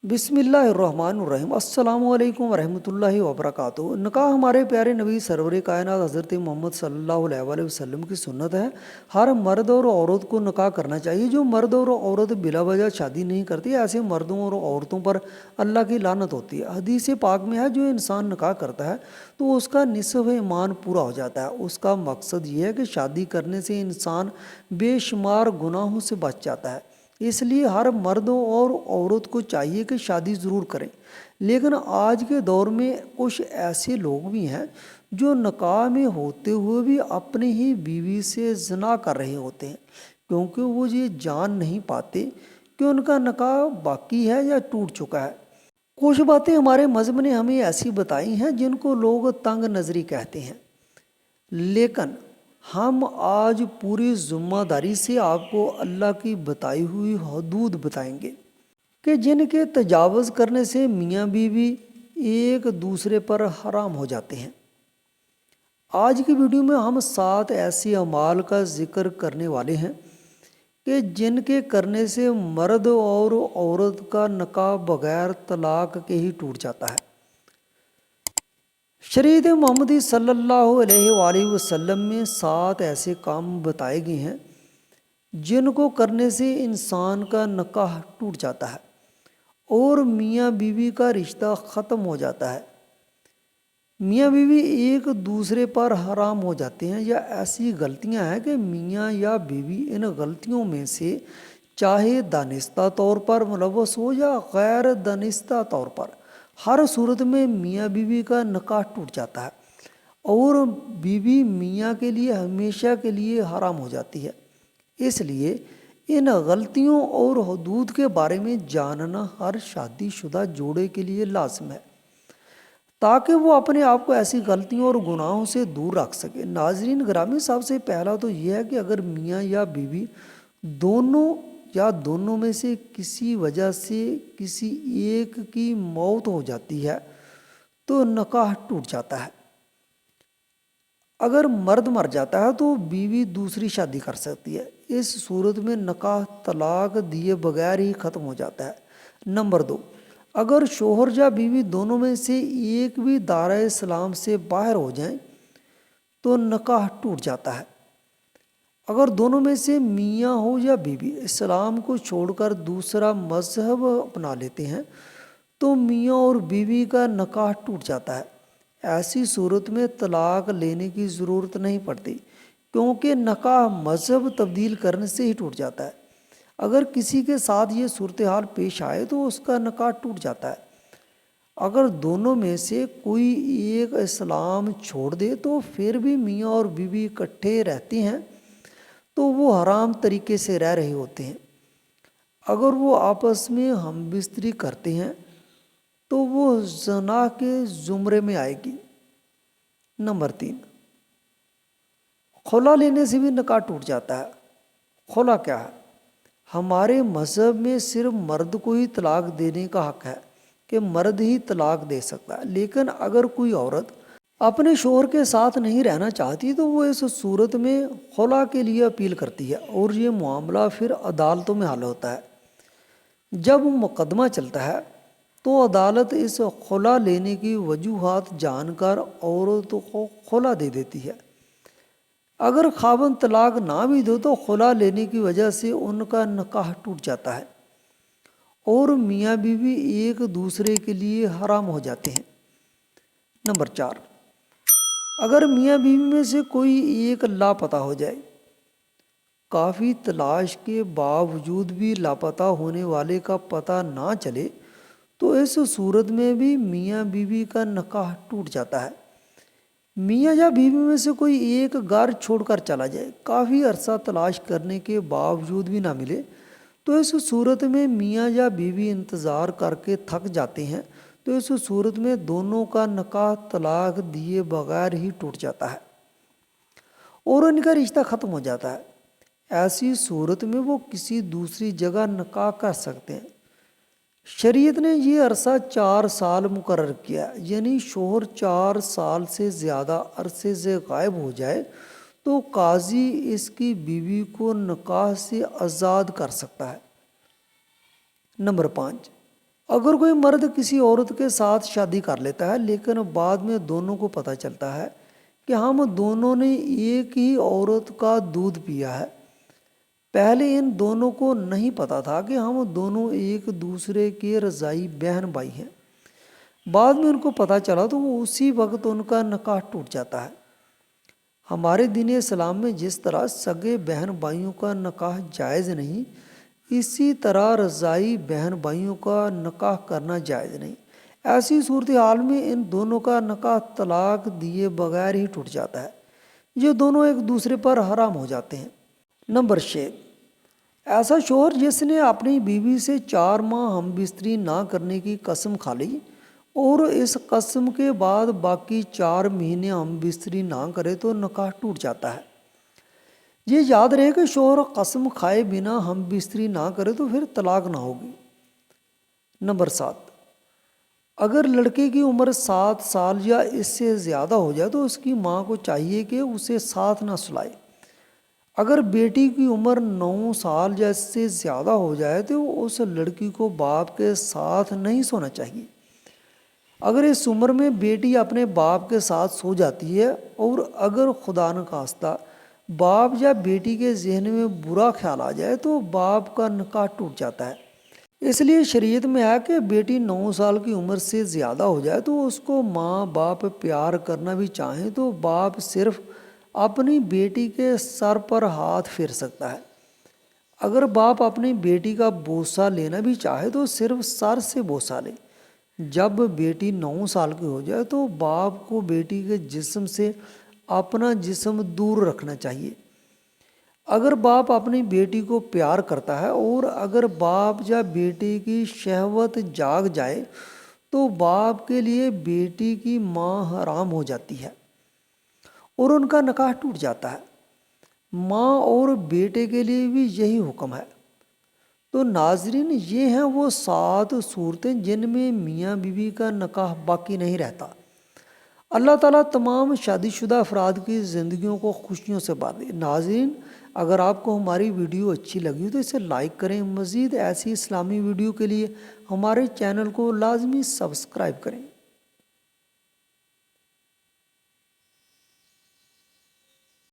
बिस्मिल्लाहिर्रहमानिर्रहीम। अस्सलाम वालेकुम वरहमतुल्लाहि वबरकातुहू। निकाह हमारे प्यारे नबी सरवर कायनात हज़रत मोहम्मद सल्लल्लाहु अलैहि वसल्लम की सुन्नत है। हर मर्द और औरत को निकाह करना चाहिए। जो मर्द और औरत बिला वजह शादी नहीं करती, ऐसे मर्दों और औरतों पर अल्लाह की लानत होती है। हदीस पाक में है, जो इंसान निकाह करता है तो उसका निसफ़ ईमान पूरा हो जाता है। उसका मकसद ये है कि शादी करने से इंसान बेशुमार गुनाहों से बच जाता है। इसलिए हर मर्द और औरत को चाहिए कि शादी ज़रूर करें। लेकिन आज के दौर में कुछ ऐसे लोग भी हैं जो निकाह में होते हुए भी अपनी ही बीवी से ज़िना कर रहे होते हैं, क्योंकि वो ये जान नहीं पाते कि उनका निकाह बाकी है या टूट चुका है। कुछ बातें हमारे मज़हब ने हमें ऐसी बताई हैं जिनको लोग तंग नज़री कहते हैं, लेकिन हम आज पूरी ज़िम्मेदारी से आपको अल्लाह की बताई हुई हदूद बताएंगे कि जिनके तजावज़ करने से मियाँ बीवी एक दूसरे पर हराम हो जाते हैं। आज की वीडियो में हम 7 ऐसे अमाल का जिक्र करने वाले हैं कि जिनके करने से मर्द और औरत का निकाह बगैर तलाक के ही टूट जाता है। शरीयत मोहम्मदी सल्लल्लाहु अलैहि वसल्लम में 7 ऐसे काम बताए गए हैं जिनको करने से इंसान का निकाह टूट जाता है और मियाँ बीवी का रिश्ता ख़त्म हो जाता है। मियाँ बीवी एक दूसरे पर हराम हो जाते हैं, या ऐसी गलतियां हैं कि मियाँ या बीवी इन गलतियों में से चाहे दानिस्ता तौर पर मुलव्वस हो या गैर दानिस्ता तौर पर, हर सूरत में मियाँ बीवी का निकाह टूट जाता है और बीवी मियाँ के लिए हमेशा के लिए हराम हो जाती है। इसलिए इन गलतियों और हदूद के बारे में जानना हर शादीशुदा जोड़े के लिए लाज़िम है, ताकि वो अपने आप को ऐसी गलतियों और गुनाहों से दूर रख सके। नाजरीन ग्रामी, सबसे पहला तो ये है कि अगर मियाँ या बीवी दोनों या दोनों में से किसी वजह से किसी एक की मौत हो जाती है तो निकाह टूट जाता है। अगर मर्द मर जाता है तो बीवी दूसरी शादी कर सकती है। इस सूरत में निकाह तलाक दिए बगैर ही ख़त्म हो जाता है। नंबर 2, अगर शोहर या बीवी दोनों में से एक भी दायरा इस्लाम से बाहर हो जाए तो निकाह टूट जाता है। अगर दोनों में से मियाँ हो या बीवी इस्लाम को छोड़कर दूसरा मजहब अपना लेते हैं तो मियाँ और बीवी का निकाह टूट जाता है। ऐसी सूरत में तलाक लेने की ज़रूरत नहीं पड़ती, क्योंकि निकाह मजहब तब्दील करने से ही टूट जाता है। अगर किसी के साथ ये सूरत हाल पेश आए तो उसका निकाह टूट जाता है। अगर दोनों में से कोई एक इस्लाम छोड़ दे तो फिर भी मियाँ और बीवी इकट्ठे रहते हैं तो वो हराम तरीके से रह रहे होते हैं। अगर वो आपस में हम बिस्तरी करते हैं तो वो ज़ना के ज़ुमरे में आएगी। नंबर 3, खुला लेने से भी निकाह टूट जाता है। खुला क्या है? हमारे मज़हब में सिर्फ मर्द को ही तलाक देने का हक़ है कि मर्द ही तलाक दे सकता है, लेकिन अगर कोई औरत अपने शोहर के साथ नहीं रहना चाहती तो वो इस सूरत में खुला के लिए अपील करती है और ये मामला फिर अदालतों में हल होता है। जब मुकदमा चलता है तो अदालत इस खुला लेने की वजूहात जानकर औरत को खुला दे देती है। अगर खावंद तलाक ना भी दो तो खुला लेने की वजह से उनका निकाह टूट जाता है और मियाँ बीवी एक दूसरे के लिए हराम हो जाते हैं। नंबर 4, अगर मियाँ बीवी में से कोई एक लापता हो जाए, काफ़ी तलाश के बावजूद भी लापता होने वाले का पता ना चले, तो इस सूरत में भी मियाँ बीवी का निकाह टूट जाता है। मियाँ या बीवी में से कोई एक घर छोड़कर चला जाए, काफ़ी अरसा तलाश करने के बावजूद भी ना मिले, तो इस सूरत में मियाँ या बीवी इंतज़ार करके थक जाते हैं, तो इस सूरत में दोनों का निकाह तलाक दिए बगैर ही टूट जाता है और उनका रिश्ता ख़त्म हो जाता है। ऐसी सूरत में वो किसी दूसरी जगह निकाह कर सकते हैं। शरीयत ने ये अरसा 4 साल मुकर्रर किया, यानी शोहर 4 साल से ज़्यादा अरसे से गायब हो जाए तो काजी इसकी बीवी को निकाह से आज़ाद कर सकता है। नंबर 5, اگر کوئی مرد کسی عورت کے ساتھ شادی کر لیتا ہے لیکن بعد میں دونوں کو پتہ چلتا ہے کہ ہم دونوں نے ایک ہی عورت کا دودھ پیا ہے، پہلے ان دونوں کو نہیں پتہ تھا کہ ہم دونوں ایک دوسرے کے رضاعی بہن بھائی ہیں، بعد میں ان کو پتہ چلا تو وہ اسی وقت ان کا نکاح ٹوٹ جاتا ہے۔ ہمارے دین اسلام میں جس طرح سگے بہن بھائیوں کا نکاح جائز نہیں، اسی طرح رضاعی بہن بھائیوں کا نکاح کرنا جائز نہیں۔ ایسی صورتحال میں ان دونوں کا نکاح طلاق دیے بغیر ہی ٹوٹ جاتا ہے، یہ دونوں ایک دوسرے پر حرام ہو جاتے ہیں۔ نمبر 6، ایسا شوہر جس نے اپنی بیوی سے 4 ماہ ہم بستری نہ کرنے کی قسم کھا لی اور اس قسم کے بعد باقی 4 مہینے ہم بستری نہ کرے تو نکاح ٹوٹ جاتا ہے۔ یہ یاد رہے کہ شوہر قسم کھائے بنا ہم بستری نہ کرے تو پھر طلاق نہ ہوگی۔ نمبر 7، اگر لڑکے کی عمر 7 سال یا اس سے زیادہ ہو جائے تو اس کی ماں کو چاہیے کہ اسے ساتھ نہ سلائے۔ اگر بیٹی کی عمر 9 سال یا اس سے زیادہ ہو جائے تو اس لڑکی کو باپ کے ساتھ نہیں سونا چاہیے۔ اگر اس عمر میں بیٹی اپنے باپ کے ساتھ سو جاتی ہے اور اگر خدا نخواستہ باپ یا بیٹی کے ذہن میں برا خیال آ جائے تو باپ کا نکاح ٹوٹ جاتا ہے۔ اس لیے شریعت میں ہے کہ بیٹی 9 سال کی عمر سے زیادہ ہو جائے تو اس کو ماں باپ پیار کرنا بھی چاہیں تو باپ صرف اپنی بیٹی کے سر پر ہاتھ پھیر سکتا ہے۔ اگر باپ اپنی بیٹی کا بوسہ لینا بھی چاہے تو صرف سر سے بوسہ لے۔ جب بیٹی 9 سال کی ہو جائے تو باپ کو بیٹی کے جسم سے اپنا جسم دور رکھنا چاہیے۔ اگر باپ اپنی بیٹی کو پیار کرتا ہے اور اگر باپ یا بیٹی کی شہوت جاگ جائے تو باپ کے لیے بیٹی کی ماں حرام ہو جاتی ہے اور ان کا نکاح ٹوٹ جاتا ہے۔ ماں اور بیٹے کے لیے بھی یہی حکم ہے۔ تو ناظرین، یہ ہیں وہ 7 صورتیں جن میں میاں بیوی کا نکاح باقی نہیں رہتا۔ اللہ تعالیٰ تمام شادی شدہ افراد کی زندگیوں کو خوشیوں سے بھر دے۔ ناظرین، اگر آپ کو ہماری ویڈیو اچھی لگی تو اسے لائک کریں، مزید ایسی اسلامی ویڈیو کے لیے ہمارے چینل کو لازمی سبسکرائب کریں۔